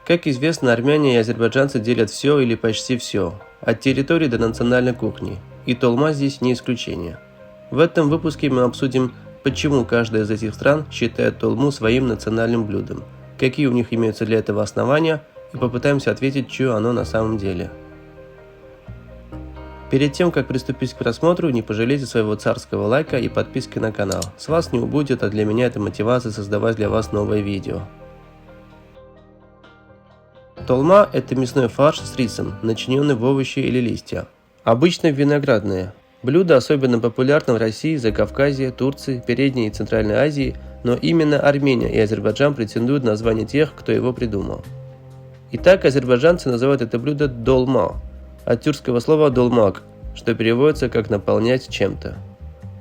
Как известно, армяне и азербайджанцы делят все или почти все, от территории до национальной кухни, и толма здесь не исключение. В этом выпуске мы обсудим, почему каждая из этих стран считает толму своим национальным блюдом, какие у них имеются для этого основания, и попытаемся ответить, что оно на самом деле. Перед тем, как приступить к просмотру, не пожалейте своего царского лайка и подписки на канал. С вас не убудет, а для меня это мотивация создавать для вас новые видео. Толма – это мясной фарш с рисом, начиненный в овощи или листья. Обычно виноградное. Блюдо особенно популярно в России, Закавказье, Турции, Передней и Центральной Азии, но именно Армения и Азербайджан претендуют на звание тех, кто его придумал. Итак, азербайджанцы называют это блюдо долма, от тюркского слова долмак, что переводится как «наполнять чем-то».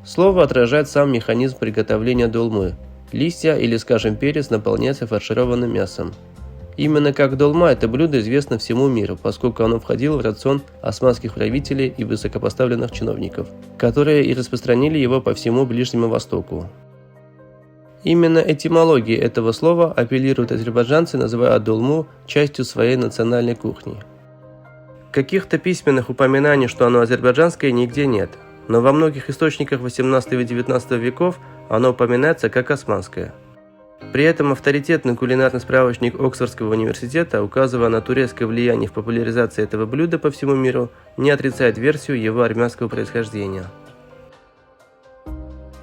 Слово отражает сам механизм приготовления долмы. Листья или, скажем, перец наполняются фаршированным мясом. Именно как долма это блюдо известно всему миру, поскольку оно входило в рацион османских правителей и высокопоставленных чиновников, которые и распространили его по всему Ближнему Востоку. Именно этимология этого слова апеллируют азербайджанцы, называя долму частью своей национальной кухни. Каких-то письменных упоминаний, что оно азербайджанское, нигде нет, но во многих источниках 18 и 19 веков оно упоминается как османское. При этом авторитетный кулинарный справочник Оксфордского университета, указывая на турецкое влияние в популяризации этого блюда по всему миру, не отрицает версию его армянского происхождения.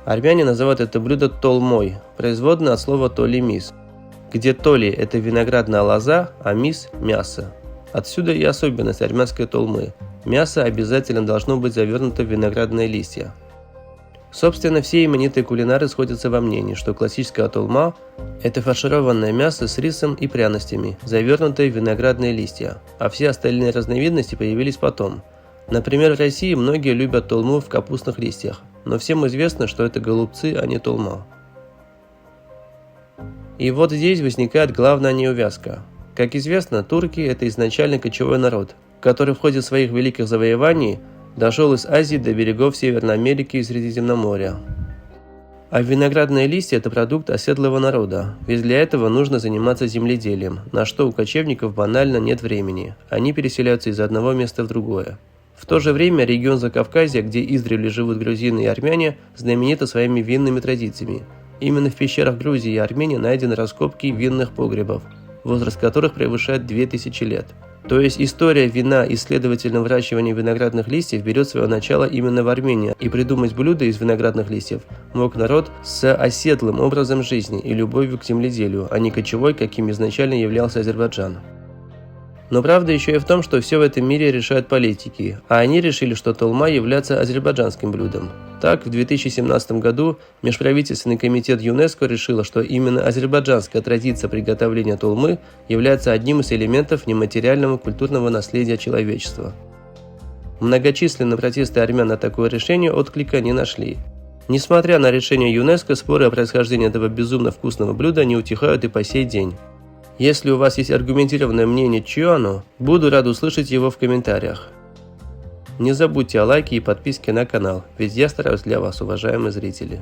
Армяне называют это блюдо толмой, производное от слова толи-мис, где толи – это виноградная лоза, а мис – мясо. Отсюда и особенность армянской толмы – мясо обязательно должно быть завернуто в виноградные листья. Собственно, все именитые кулинары сходятся во мнении, что классическая толма – это фаршированное мясо с рисом и пряностями, завернутое в виноградные листья, а все остальные разновидности появились потом. Например, в России многие любят толму в капустных листьях, но всем известно, что это голубцы, а не толма. И вот здесь возникает главная неувязка. Как известно, турки – это изначально кочевой народ, который в ходе своих великих завоеваний дошел из Азии до берегов Северной Америки и Средиземноморья. А виноградные листья – это продукт оседлого народа, ведь для этого нужно заниматься земледелием, на что у кочевников банально нет времени, они переселяются из одного места в другое. В то же время регион Закавказья, где издревле живут грузины и армяне, знаменита своими винными традициями. Именно в пещерах Грузии и Армении найдены раскопки винных погребов, возраст которых превышает 2000 лет. То есть история вина и, следовательно, выращивания виноградных листьев берет свое начало именно в Армении, и придумать блюдо из виноградных листьев мог народ с оседлым образом жизни и любовью к земледелию, а не кочевой, каким изначально являлся Азербайджан. Но правда еще и в том, что все в этом мире решают политики, а они решили, что толма является азербайджанским блюдом. Так, в 2017 году Межправительственный комитет ЮНЕСКО решил, что именно азербайджанская традиция приготовления толмы является одним из элементов нематериального культурного наследия человечества. Многочисленные протесты армян на такое решение отклика не нашли. Несмотря на решение ЮНЕСКО, споры о происхождении этого безумно вкусного блюда не утихают и по сей день. Если у вас есть аргументированное мнение, чье оно, буду рад услышать его в комментариях. Не забудьте о лайке и подписке на канал, ведь я стараюсь для вас, уважаемые зрители.